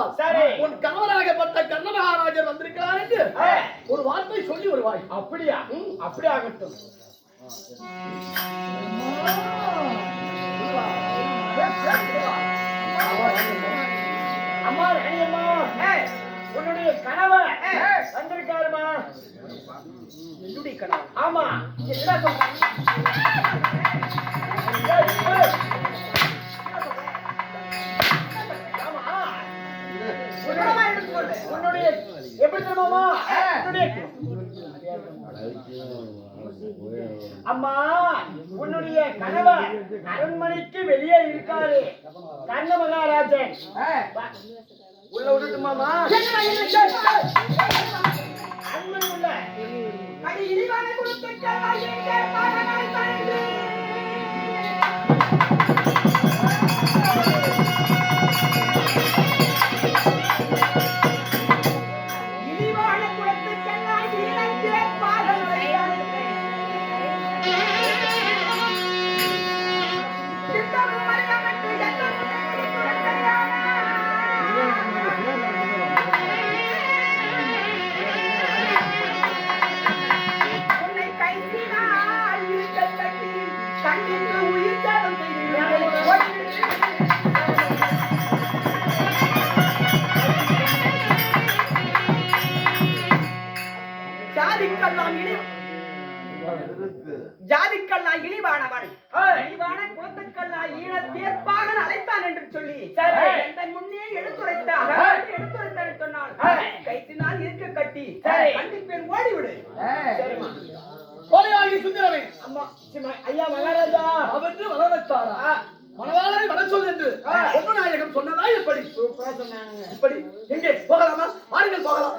சொன்னால் உன் கணவராகப்பட்ட கர்ண மகாராஜர் வந்திருக்கிறார் என்று ஒரு வார்த்தை சொல்லி வருவாய். அப்படியா? அப்படி ஆகட்டும். அம்மா ராணியம்மா, உன்னுடைய கணவன் வந்திருக்காருமா. என்னுடைய கணவன்? ஆமா. என்ன சொல்றேன்? உன்னுடைய எப்படி தெரியுமாமா? அம்மா, உன்னுடைய கணவன் அரண்மனைக்கு வெளியே இருக்காரு கர்ண மகாராஜன். உள்ள விட்டுட்டுமாமா? அரண்மனை உள்ள இழிவான ஜாதிக்கல்லாய் இழிவானவன், இழிவான குலத்துக்கல்லாய் ஈழத்தேற்பாகன் அழைத்தான் என்று சொல்லி தன் முன்னே எடுத்துரைத்தான். சொன்னால் கைத்தினால் இருக்க கட்டி கண்டிப்பேன் ஓடிவிடு. கோலையாகி சுந்தரமே, அம்மா ஐயா மகாராஜா அவற்று வளர்த்தாரா மனவாளரை வர சொல் என்று பொன்னுநாயகம் சொன்னதா? எப்படி சூப்பரா சொன்னாங்க. இப்படி எங்கே போகலாமா? வாருங்கள் போகலாம்.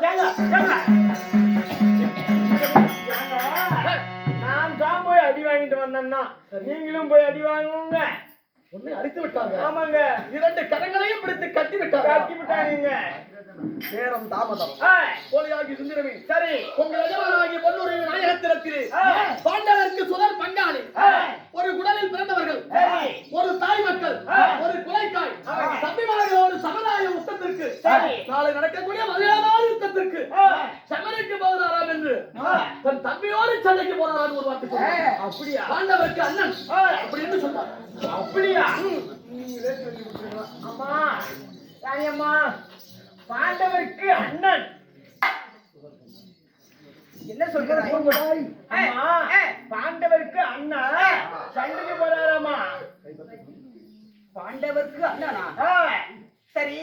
நான் தான் போய் அடி வாங்கிட்டு வந்தேன்னா நீங்களும் போய் அடி வாங்குங்க. உன்னை அடித்து விட்டாங்க. ஆமாங்க. 2 கரங்களையும் பிடித்து கட்டி விட்டாங்க. நேரம் தாமதம். கோலையாகி சுந்தரமே, சரி, உங்கள் எஜமானாகிய பொன்னுடைய நாயகத்திரத்திலே பாண்டவருக்கு சுதர் பங்காளி, ஒரு குடலில் பிறந்தவர்கள், ஒரு தாய் மக்கள், ஒரு குலைக்காய் தம்பிமார்களோடு சமநாய யுத்தத்திற்கு நாளை நடக்கக்கூடிய மலையாள யுத்தத்திற்கு சமரைக்கு போகிறாராம் என்று தன் தம்பியோடு சண்டைக்கு போறாராம் ஒரு வார்த்தை சொன்னார். அப்படியா? பாண்டவருக்கு அண்ணன் அப்படின்னு சொன்னார். அப்படியா? அம்மா ராணியம்மா, பாண்டவருக்கு அண்ணன் என்ன சொல்கிறாய்? பாண்டவருக்கு அண்ணா சண்டைக்கு போறாராமா? பாண்டவருக்கு அண்ணனா? சரி,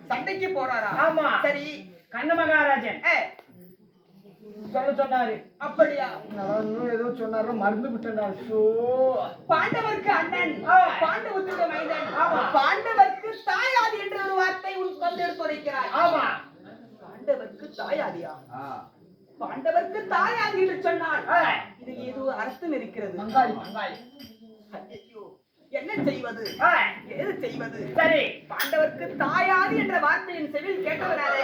சண்டைக்கு போறாரா? ஆமா. சரி, கண்ண மகாராஜன் சொன்னாரு. அப்படியா? நான் ஏதோ சொன்னாரு, மறந்து விட்டேன்டா. பாண்டவருக்கு அண்ணன், பாண்டவத்துடைய மைந்தன், பாண்டவருக்கு தாயாதி என்ற ஒரு வார்த்தை உன் வந்து எடுத்துரைக்கிறாய். ஆமா. பாண்டவருக்கு தாயாதியா? பாண்டவருக்கு தாயாதி என்று சொன்னால் இதில் ஏதோ அர்த்தம் இருக்கிறது. என்ன செய்வது? ஏது செய்வது? சரி, பாண்டவருக்கு தாயாதி என்ற வார்த்தையின் செவில் கேட்டவனாலே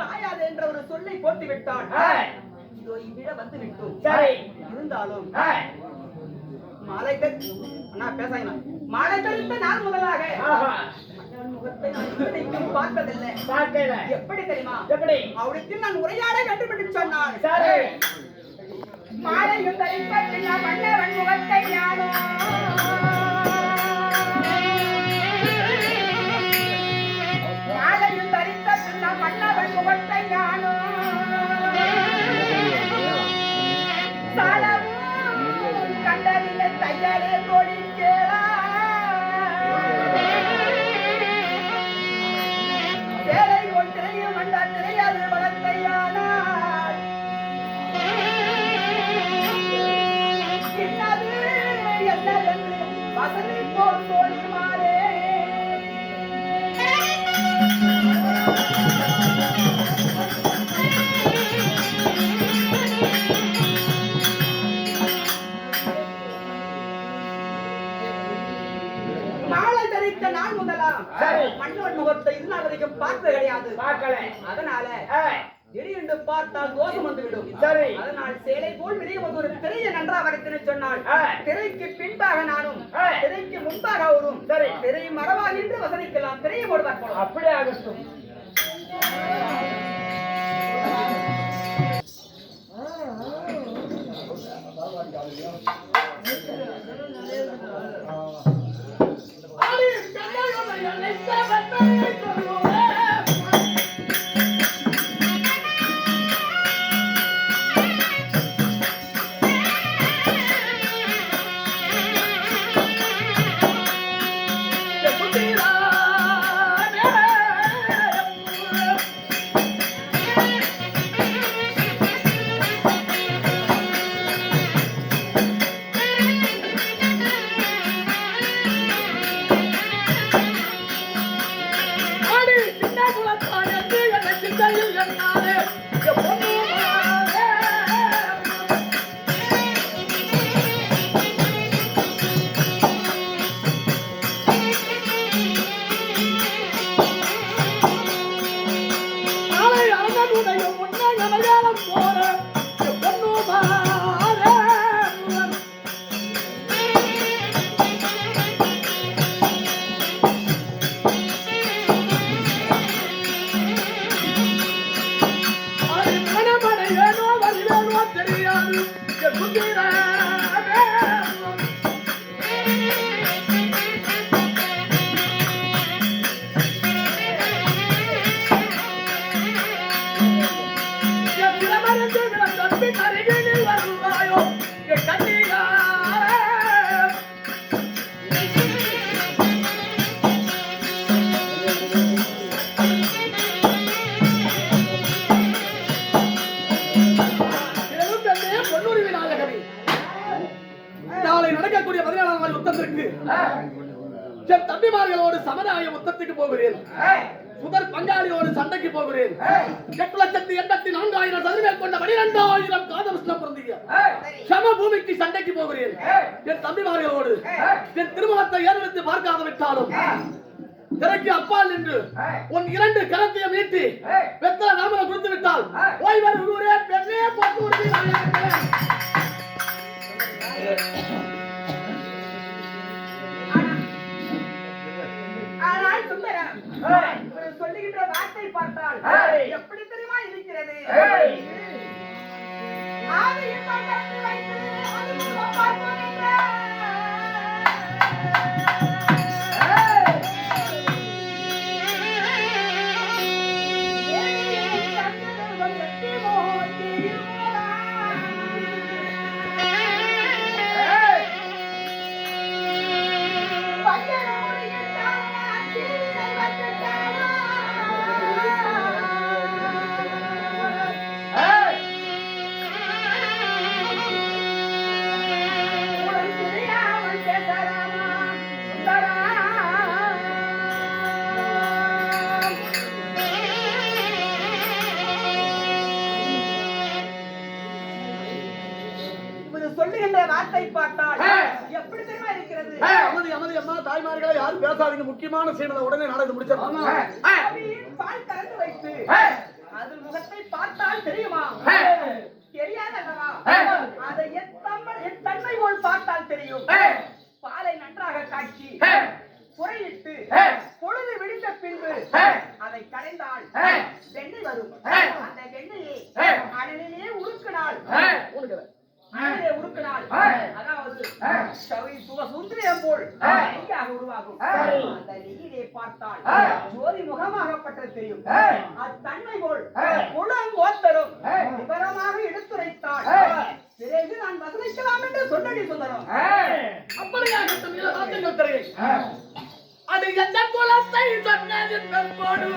தாயாது என்ற ஒரு சொல்லை போட்டு விட்டான். இதோ இவ்விட வந்து விட்டோம். சரி. இருந்தாலும் மாலை கழித்த நாள் முதலாக மன்னவன் முகத்தை நான் இதுவரைக்கும் பார்த்ததில்லை. எப்படி தெரியுமா? அவளுக்கு நான் உரையாட வேண்டும் என்று சொன்னான். மாலையும் தரிப்பட்டு நான் மன்னவன் முகத்தை யானோ மாலையும் தரிப்பட்டு நான் மன்னவன் முகத்தை யானோ சாலவும் கண்டறிய தையலே கொடிக்கேளா சேலை ஒன்றையும் மண்டா திரையாது வளர்த்தையானார் என்னது என்னதென்று வசதி போல் தோழிமாரே மாலை தரித்த நாள் முதலாம் மன்னவன் முகத்தை இது நாள் வரைக்கும் பார்த்தது கிடையாது. அதனால திடீரென்று பார்த்தால் தோஷம் வந்துவிடும். அதனால் சேலை போல் வெளியே வந்து ஒரு திரையை நன்றாக வரைத்து சொன்னால் திரைக்கு பின்பாக நானும் திரைக்கு முன்பாக அவரும் திரை மரபாக நின்று வசதிக்கலாம். திரையை போடுவார். அப்படியே ஆகட்டும். நாளை நடக்கக்கூடிய 17ஆம் நாள் யுத்தத்திற்கு என் தம்பிமார்களோடு சமுதாய யுத்தத்துக்கு போகிறேன். சுதர் பங்காளியோடு சண்டைக்கு போகிறேன். 8,84,000 சதுரமேல் கொண்ட 12,000 காதவஸ்லம் பிறந்தீங்க சம பூமிக்கு சண்டைக்கு போகிறேன். என் தம்பிமார்களோடு என் திருமணத்தை ஏற்படுத்தி பார்க்காத விட்டாலும் திரைக்கு அப்பால் நின்று உன் 2 கரத்தையும் நீட்டி வெத்தல நாமலை கொடுத்து விட்டால் ஓய்வர் ஊரே பெண்ணே போட்டு ஆனால் சுந்தரம் சொல்லுகின்ற வார்த்தை பார்த்தால் எப்படி தெரியுமா இருக்கிறது? ஆதியை பார்த்து வைத்து அனுபவம் பார்ப்போம் என்றார். சொல்லுகின்ற வார்த்தை பார்த்தால் எப்படி தெரியுமா இருக்கிறது? அம்மா தாய்மார்களை யாரும் பேசாதீங்க. முக்கியமான சீனை உடனே நாடகம் முடிச்சிடலாம். பால் கலந்து வைத்து அது முகத்தை பார்த்தால் தெரியுமா? தெரியாதல்லவா? அதை என் தன்மை போல் பார்த்தால் தெரியும். பாலை நன்றாக காய்ச்சி புறையிட்டு பொழுது விடிந்த பின்பு அதை கடைந்தால் வெண்ணெய் வரும். அந்த வெண்ணெயை அனலிலே உருக்கினால் அதாவது சுந்தரியம் போல் நெய்யாக உருவாகும். அந்த நெய்யிலே பார்த்தால் ஜோதி முகமாகப்பட்ட தெரியும். அத்தன்மை போல் குளம் ஓத்தரும் விவரமாக எடுத்துரைத்தால் பிறகு நான் வசனிக்கலாம் என்று சொன்னடி சுந்தரம். அப்படியாகட்டும், இதை வார்த்தைகள் தருகிறேன். அது எந்த குலத்தை சொன்னது போடு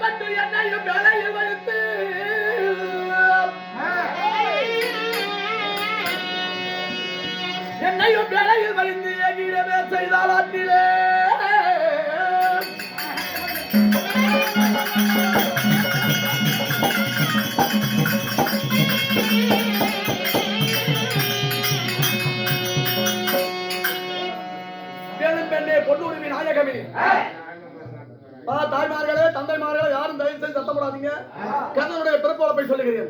பட்டு என்னையும் வேலையில் வைத்து என்னையும் வேலையில் வைத்து எங்கிடமே செய்தால் ஆற்றிலே வேலும் பெண்ணே பொன்னுரிமை நாயகமே தாய்மார்களே தந்தைமார்களே யாரும் தயவு செய்து சத்தப்படாதீங்க. கண்ணனுடைய பிறப்போட போய் சொல்லுகிறேன்.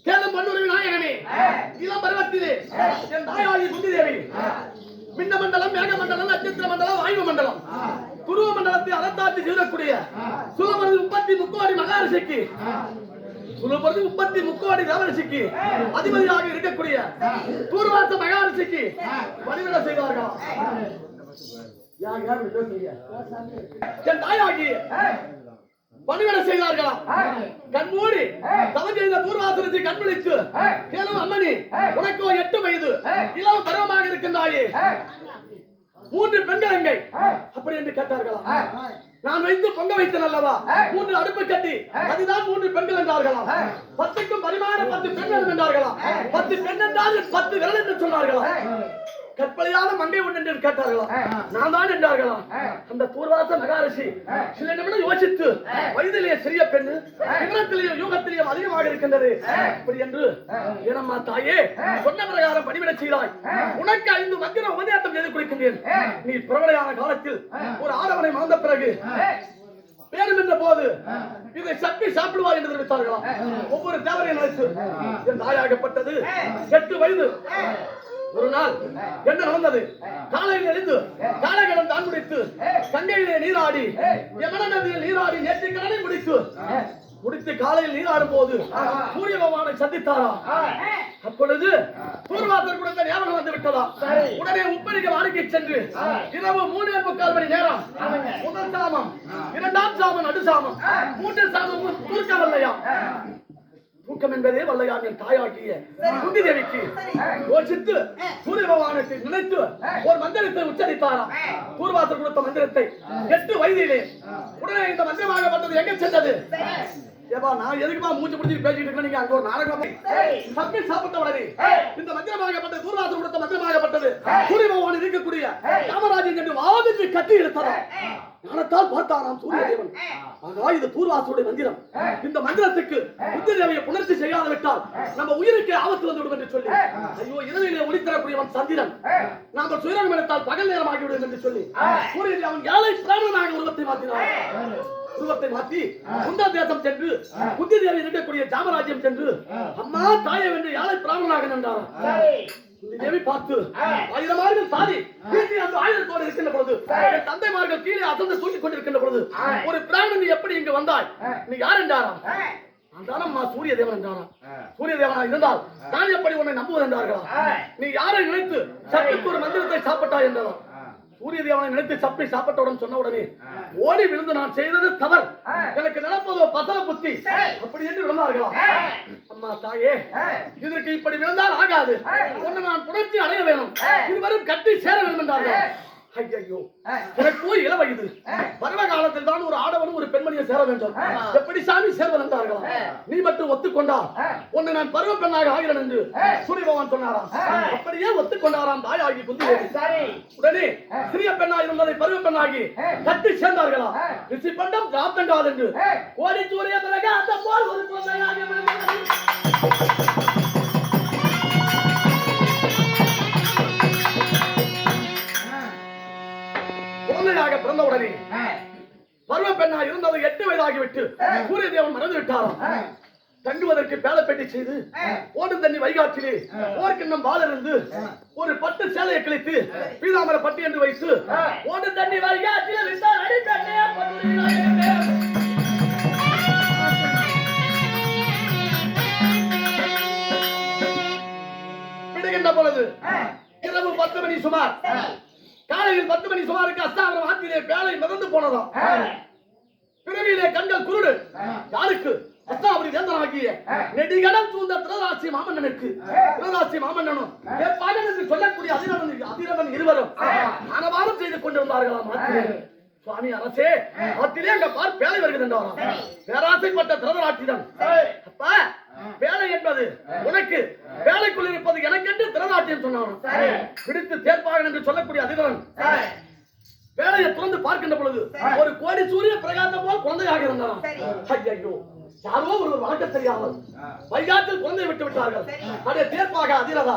கேளும் பொன்னுரிமை நாயகமே, இளம் பருவத்திலே என் தாயாகி புத்தி தேவி மின்ன மண்டலம், மேக மண்டலம், நட்சத்திர மண்டலம், வாயு மண்டலம், துருவ மண்டலத்தை அறத்தாற்றி செய்யக்கூடிய சுலபரது 33 கோடி மகாரிஷிக்கு சுலபரது 33 கோடி தேவரிஷிக்கு அதிபதியாக இருக்கக்கூடிய பூர்வாச மகாரிஷிக்கு பணிவிட செய்தார்கள். என் தாயாகி பணிவிட செய்தார்களாம். கண்மூடி தவறு செய்த பூர்வாசனத்தை கண்விழித்து கேளும் அம்மணி, உனக்கு 8 வயது இளம் பருவமாக இருக்கின்றாயே, 3 பெண்கள் எங்கே அப்படி என்று கேட்டார்களாம். நான் வைத்து பொங்க வைத்தேன் அல்லவா, 3 அடுப்பு கட்டி அதுதான் 3 பெண்கள் என்றார்களாம். 10க்கும் பரிமாண 10 பெண்கள் என்றார்களாம். 10 பெண் என்றால் 10 விரல் என்று சொன்னார்களாம். கற்பனையான மங்கை ஒன்று என்று கேட்டார்களா? நான் தான் என்றார்களா? அந்த தூர்வாச மகாரிஷி சில நிமிடம் யோசித்து, வயதிலேயே சிறிய பெண்ணு, விவரத்திலேயும் யூகத்திலேயும் அதிகமாக இருக்கின்றது இப்படி என்று, ஏனம்மா தாயே, சொன்ன பிரகாரம் பணிவிடை செய்தாய். உனக்கு 5 மந்திர உபதேசம் செய்து கொடுக்கின்றேன். நீ பிரபலையான காலத்தில் ஒரு ஆடவனை மறந்த பிறகு வேணும் என்ற போது இதை சப்பி சாப்பிடுவார் என்று தெரிவித்தார்களாம். ஒவ்வொரு தேவரையும் நினைத்து என் தாயாகப்பட்டது 8 வயது. ஒரு நாள் என்ன நடந்தது? காலையில் எழுந்து காலகடம் தான் முடித்து கங்கையிலே நீராடி யமுனா நதியில் நீராடி நேற்று கடனை முடித்து காலையில் நீராடும் போது சூரிய பகவானை சந்தித்தாரா? அப்பொழுது தூர்வாசர் கொடுத்த ஞாபகம் வந்து விட்டதா? உடனே உப்பரிகள் அருகே சென்று இரவு 3:45 மணி நேரம் முதல் சாமம், 2ஆம் சாமம், நடுசாமம், 3 சாமம் தூக்கவல்லையா? தூக்கம் என்பதே வல்லையான் என் தாயாகிய குந்தி தேவிக்கு யோசித்து சூரிய பகவானுக்கு நினைத்து ஒரு மந்திரத்தை உச்சரித்தாராம். தூர்வாசர் கொடுத்த மந்திரத்தை 8 வயதிலே. உடனே இந்த மந்திரமாகப்பட்டது எங்க சென்றது? ஏப்பா, நான் எதுக்குமா மூச்சு பிடிச்சி பேசிட்டு இருக்கேன்? நீங்க அங்க ஒரு நாடகம் சப்பி சாப்பிட்ட உடனே இந்த மந்திரமாகப்பட்டது, தூர்வாசர் கொடுத்த மந்திரமாகப்பட்டது சூரிய பகவான் இருக்கக்கூடிய காமராஜன் என்று வாதிட்டு கட்டி எடுத்தாராம். ஞானத்தால் பார்த்தாராம் சூரிய தேவன். ஆனா இது தூர்வாசருடைய மந்திரம். இந்த மந்திரத்துக்கு புத்தி தேவையை புணர்ச்சி செய்யாத விட்டால் நம்ம உயிருக்கு ஆபத்து வந்துவிடும் என்று சொல்லி, ஐயோ, இரவிலே ஒளித்தரக்கூடியவன் சந்திரன், நாங்கள் சுயரம் எடுத்தால் பகல் நேரம் ஆகிவிடும் என்று சொல்லி சூரிய தேவன் ஏழை பிராணனாக உருவத்தை மாற்றி சுந்தர தேசம் சென்று புத்தி தேவி இருக்கக்கூடிய ஜாமராஜ்யம் சென்று அம்மா தாயை வென்று ஏழை பிராமணனாக நின்றார். தேவி பார்த்து 1000 ஆண்டுகள் தாதி அந்த ஆயுதத்தோடு இருக்கின்ற பொழுது, தந்தைமார்கள் கீழே அசந்து தூக்கிக் கொண்டிருக்கின்ற பொழுது, ஒரு பிராமணன் எப்படி இங்கு வந்தாய்? நீ யார் என்றாராம். அந்தானம்மா சூரிய தேவன் என்றாராம். சூரிய தேவனா இருந்தால் நான் எப்படி உன்னை நம்புவது என்றார்களா? நீ யாரை நினைத்து சட்டுக்கு ஒரு மந்திரத்தை சாப்பிட்டாய் என்றாராம். சூரிய தேவனை நினைத்து சப்பி சாப்பிட்டவுடன் சொன்ன உடனே ஓடி விழுந்து, நான் செய்தது தவறு, எனக்கு நடப்பதோ பசல புத்தி அப்படி என்று விழுந்தார்களா? அம்மா தாயே, இதற்கு இப்படி விழுந்தால் ஆகாது, ஒன்று நான் புணர்ச்சி அடைய வேணும், இருவரும் கட்டி சேர வேண்டும் என்றார்கள். ஐயோ, எனக்கு இள வயது, பருவ காலத்தில் தான் ஒரு ஆடவனும் ஒரு பெண்மணியை சேர வேண்டும், எப்படி சாமி சேர்வன் என்றார்களா? நீ மட்டும் ஒத்துக்கொண்டால் உன்னை நான் பருவ பெண்ணாக ஆகிறேன் என்று சூரிய பகவான் சொன்னாராம். அப்படியே ஒத்துக்கொண்டாராம் தாயாகி குந்தி தேவி. உடனே சிறிய பெண்ணாக இருந்ததை பருவ பெண்ணாகி கட்டி சேர்ந்தார்களா? ரிஷி பண்டம் ராத்தங்காது என்று கோடி சூரிய பிறகு அந்த போல் ஒரு குழந்தையாக பிறந்த உடனே பருவ பெண்ணாக இருந்தது 8 வயதாகிவிட்டு சூரிய தேவன் மறந்து விட்டாராம். தங்குவதற்கு பேலப்பேட்டி செய்து ஓடும் தண்ணி வைகாற்றிலே ஓர்க்கிண்ணம் வாளிருந்து ஒரு பட்டு சேலையை கிழித்து பீதாமர பட்டு என்று வைத்து ஓடும் தண்ணி வைகாற்றிலே விடுகின்ற பொழுது இரவு 10 மணி சுமார், காலையில் 10 மணி சுமாருக்கு அஸ்தாபுரம் ஆற்றிலே பேலை மிதந்து போனதாம். பிறவியிலே கண்கள் குருடு. யாருக்கு? அஸ்தாபுரி வேந்தனாகிய நெடிகடல் சூழ்ந்த திருராசி மாமன்னனுக்கு. திருராசி மாமன்னனும் என்று சொல்லக்கூடிய அதிரவன் இருவரும் ஆனவாரம் செய்து கொண்டிருந்தார்களாம். சுவாமி அரசே, ஆற்றிலே அங்க பார் பேலை வருகின்றாராம். பேராசைப்பட்ட திருராட்டிடம், அப்பா, வேலை என்பது உனக்கு, வேலைக்குள் இருப்பது எனக்கென்று திருநாட்டியம் சொன்னான். பிடித்து தேர்ப்பாக என்று சொல்லக்கூடிய அதிபன் வேலையை துறந்து பார்க்கின்ற பொழுது ஒரு கோடி சூரிய பிரகாசம் போல் குழந்தையாக இருந்தான். ஐயோ, யாரோ ஒருவர் வளர்க்க தெரியாமல் வைகாற்றில் குழந்தையை விட்டு விட்டார்கள். அதே தேர்ப்பாக அதிரதா,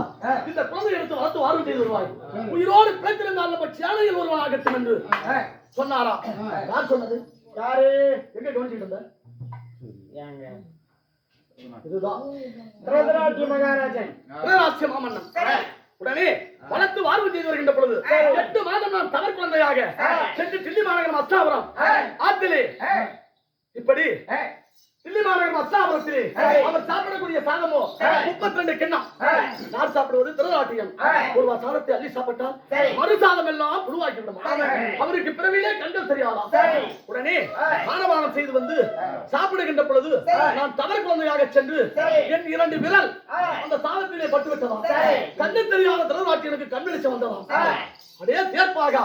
இந்த குழந்தை எடுத்து வளர்த்து வாரம் செய்து வருவாய், உயிரோடு பிழைத்திருந்தால் நம்ம சேனையில் ஒருவனாகட்டும் என்று சொன்னாரா? யார் சொன்னது? யாரு? எங்க கவனிச்சுட்டு இருந்த? இதுதான் மகாராஜன் மாமன்னன். உடனே வளர்த்து வாழ்வு செய்து வருகின்ற பொழுது 8 மாதம் நான் தவறு குழந்தையாக சென்று தில்லி மாநகரம் அஸ்தாபுரம் ஆற்றிலே, இப்படி தில்லி மாநகரம் அஸ்தாபுரத்திலே அவர் சாப்பிடக்கூடிய சாதமோ 32 கிண்ணம். நான் சாப்பிடுவது திருநாட்டியம். ஒரு சாதத்தை அள்ளி சாப்பிட்டால் மறு சாதம் எல்லாம் புழுவாக்கி விடும். அவருக்கு பிறவிலே கண்கள் தெரியாதா? உடனே மானவானம் செய்து வந்து சாப்பிடுகின்ற பொழுது நான் தவறு குழந்தையாக சென்று என் 2 விரல் அந்த சாதத்திலே பட்டுவிட்டதாம். கண்ணு தெரியாத திருநாட்டியனுக்கு கண் வெளிச்சம் வந்ததாம். அதே தேர்ப்பாக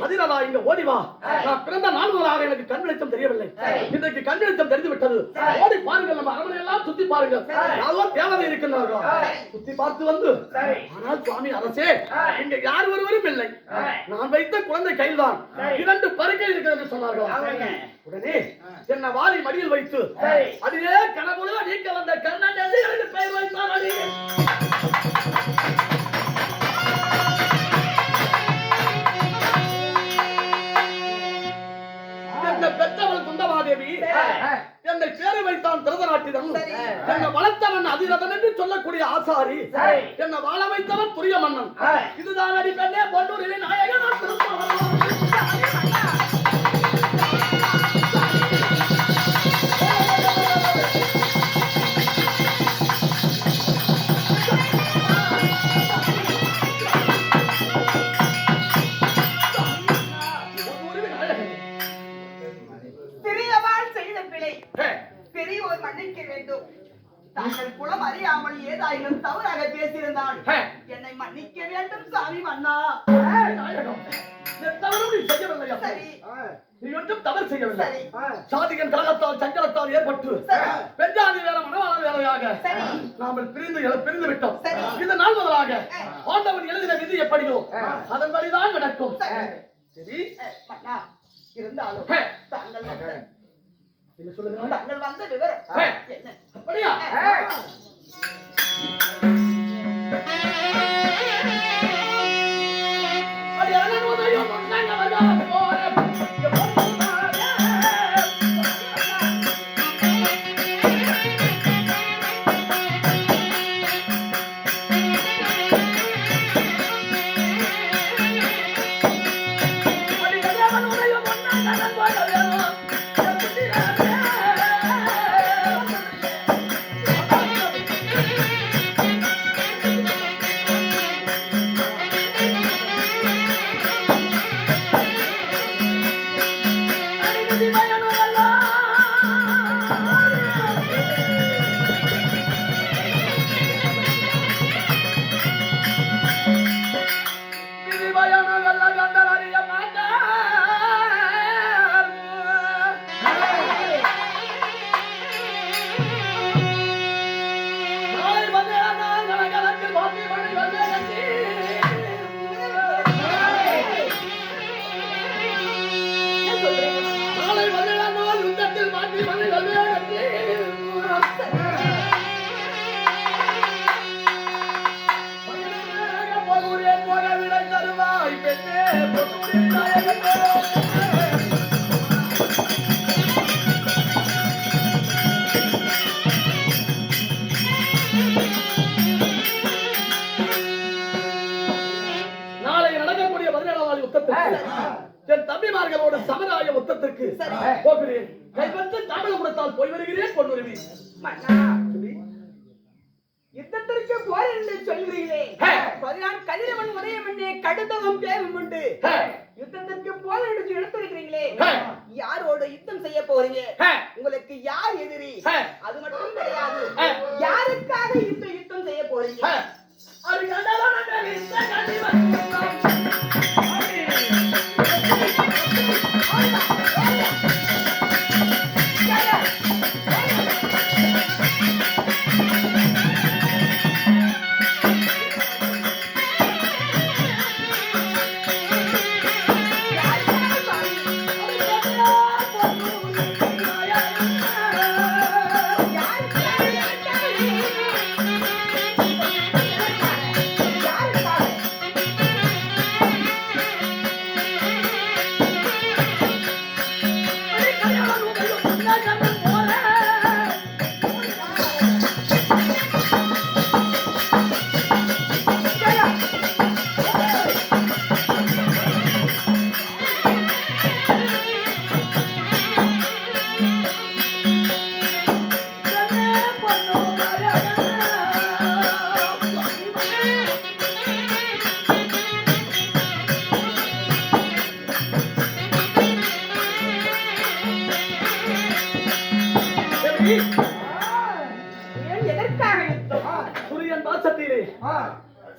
அதிரதா, இங்க ஓடிவா, நான் பிறந்த நாள் முதலாக எனக்கு கண் வெளிச்சம் தெரியவில்லை, இன்றைக்கு கண் வெளிச்சம் தெரிந்து விட்டது, ஓடி பாருங்கள், நம்ம அரண்மனை எல்லாம் எல்லாம் சுத்தி பாருங்க யாரோ தேவதை இருக்கின்றார்கள் சுத்தி பார்த்து வந்து ஆனால் சுவாமி அரசே இங்க யார் ஒருவரும் இல்லை நான் வைத்த குழந்தை கையில்தான் 2 பருக்கை இருக்கிறது என்று சொன்னார்கள் உடனே என்ன வாரி மடியில் வைத்து அதிலே கனவுல நீக்க வந்த கருணாநிதி எனக்கு பெயர் வைத்தார் அடி பெற்றவள் குந்தமாதேவி என்னை பேரு வைத்தான் திருதராட்டிடம் என்னை வளர்த்தவன் அதிரதன் என்று சொல்லக்கூடிய ஆசாரி என்னை வாழ வைத்தவன் துரிய மன்னன் இதுதான் அடி பெண்ணே பொன்னூரிலே நாயகன் பெரியோர் மன்னிக்க வேண்டும். தாங்கள் குலம் அறியாமல் ஏதாயினும் தவறாக பேசியிருந்தான் என்னை மன்னிக்க வேண்டும் சாமி மன்னா. தவறு செய்யவில்லை. சாதிகன் கழகத்தால் சங்கடத்தால் ஏற்பட்டு பெஞ்சாதி வேலை மனவாள வேலையாக நாமல் பிரிந்து விட்டோம். இந்த நாள் முதலாக ஆண்டவன் எழுதின விதி எப்படியோ அதன்படிதான் நடக்கும். சரி மன்னா, இருந்தாலும் தாங்கள் சொல்லுங்க. தாங்கள் வந்த விவரம் என்ன? அப்படியா? என் தம்பிமார்களோடு சமராய யுத்தத்திற்கு போகிறேன். கைப்பற்ற தமிழகத்தால் போய் வருகிறேன். பொன்னுரிமை யுத்தத்திற்கு போர் என்று சொல்கிறீர்களே, கதிரவன் உதயம் என்றே கடுத்ததும் பேரும் உண்டு. யுத்தத்திற்கு போர் என்று எடுத்திருக்கிறீங்களே, யாரோடு யுத்தம் செய்ய போறீங்க? உங்களுக்கு யார் எதிரி? அது மட்டும் கிடையாது, யாருக்காக இந்த யுத்தம் செய்ய போறீங்க?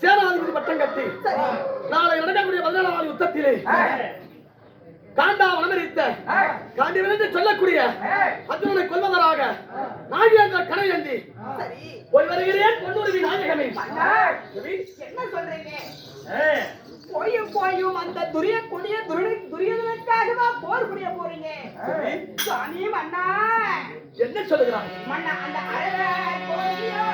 சேனாதிபதி பட்டம் கட்டி நாளை நடக்கக்கூடிய 17 நாள் யுத்தத்திலே காண்டா வனமரித்த காண்டிவன் சொல்லக்கூடிய அர்ஜுனனை கொல்வதற்காக நாகேந்திர கணையந்தி சரி போய் வருகிறேன் பொன்னுருவி நாயகமே. என்ன சொல்றீங்க? போயும் அந்த துரியதனுக்காகவா போர் புரிய போறீங்க? சாமி மன்னா என்ன சொல்லுகிறான் மன்னா? அந்த அழகா போறியோ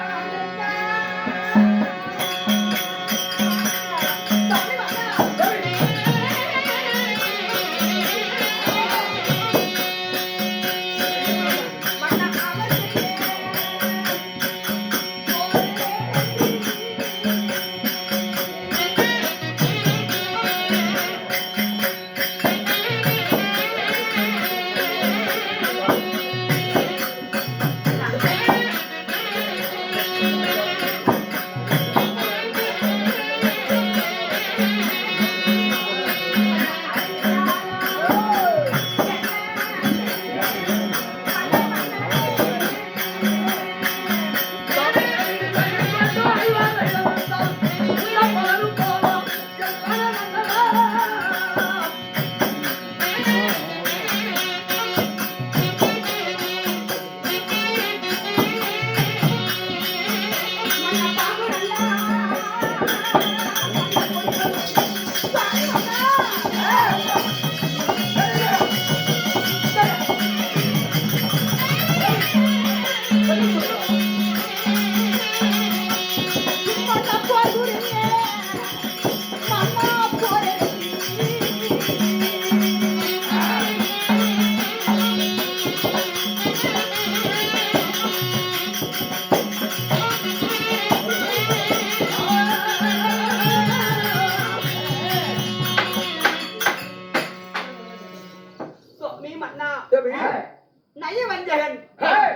நயவஞ்சகன்,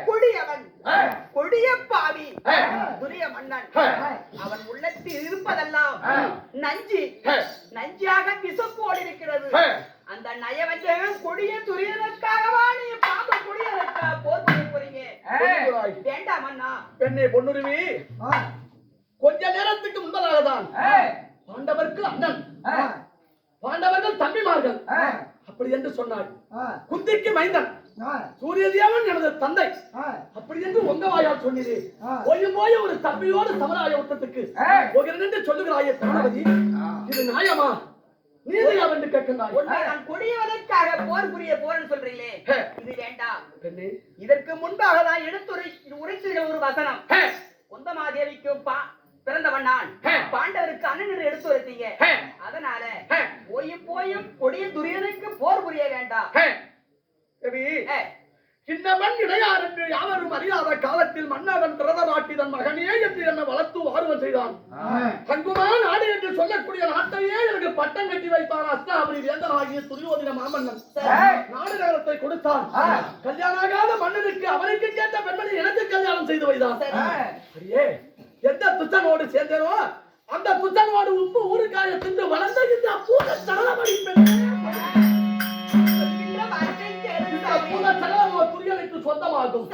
கொடியவன், கொடிய பாவி, துரிய மன்னன். அவன் உள்ளத்தில் இருப்பதெல்லாம் நஞ்சு, நஞ்சாக விஷப்போடு இருக்கிறது. அந்த நயவஞ்சகன் கொடிய துரியனுக்காகவா நீ பாம்பு கொடியதற்கா போர் செய்ய போறீங்க? வேண்டாம் அண்ணா. பெண்ணே பொன்னுருவி, கொஞ்ச நேரத்துக்கு முன்பதாக தான் பாண்டவருக்கு அண்ணன், பாண்டவர்கள் தம்பிமார்கள் அப்படி என்று சொன்னார். குந்திக்கு மைந்தன், சூரியதேவன் எனது தந்தை அப்படி என்று உங்க வாயால் சொன்னீரே. போய் ஒரு தம்பியோடு சமராய யுத்தத்துக்கு போகிறேன் என்று சொல்லுகிறாயே பிரணவதி, இது நியாயமா? நீதியா என்று கேட்கின்றாய். நான் கொடியவனுக்காக போர் புரிய போறேன்னு சொல்றீங்களே, இது வேண்டாம். இதற்கு முன்பாக தான் உரைத்தீர்கள் ஒரு வசனம். குந்தமாதேவிக்கும் பிறந்தவன் நான், பாண்டவருக்கு அண்ணன் என்று எடுத்து உரைத்தீங்க. அதனால போயும் கொடிய துரியனுக்கு போர் புரிய வேண்டாம். சின்னவன் இடையார் என்று யாவரும் அறியாத காலத்தில் மன்னவன் திரதராட்டி தன் மகனே என்று என்னை வளர்த்து ஆர்வம் செய்தான். தங்குமா நாடு என்று சொல்லக்கூடிய நாட்டையே எனக்கு பட்டம் கட்டி வைத்தான். அஸ்தாபுரி வேந்தனாகிய துரியோதன மாமன்னன் நாடு நகரத்தை கொடுத்தான். கல்யாணம் ஆகாத மன்னனுக்கு அவனுக்கு கேட்ட பெண்மணி எனக்கு கல்யாணம் செய்து வைத்தான். சரியே, எந்த துச்சனோடு சேர்ந்தேனோ அந்த துச்சனோடு உப்பு ஊருக்காய தின்று வளர்ந்த இந்த பூத சடலமணி பெண் துரியனுக்கு சொந்தமாகும்.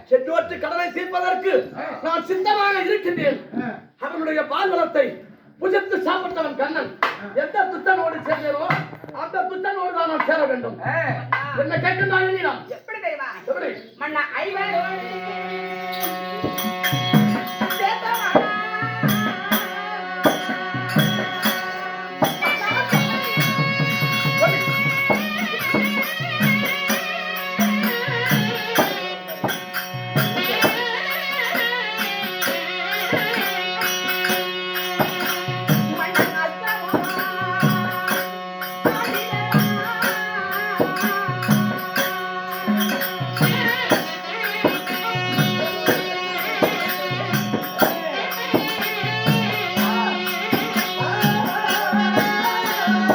சென்றோற்று கடனை தீர்ப்பதற்கு நான் சித்தமாக இருக்கின்றேன். அவனுடைய பால்வளத்தை புஜத்து சாப்பிட்டவன் கண்ணன். எந்த துத்தனோடு சேர்ந்தேனோ அந்த துத்தனோடு தான் நான் சேர வேண்டும். என்ன கேட்கின்றாய்? எப்படி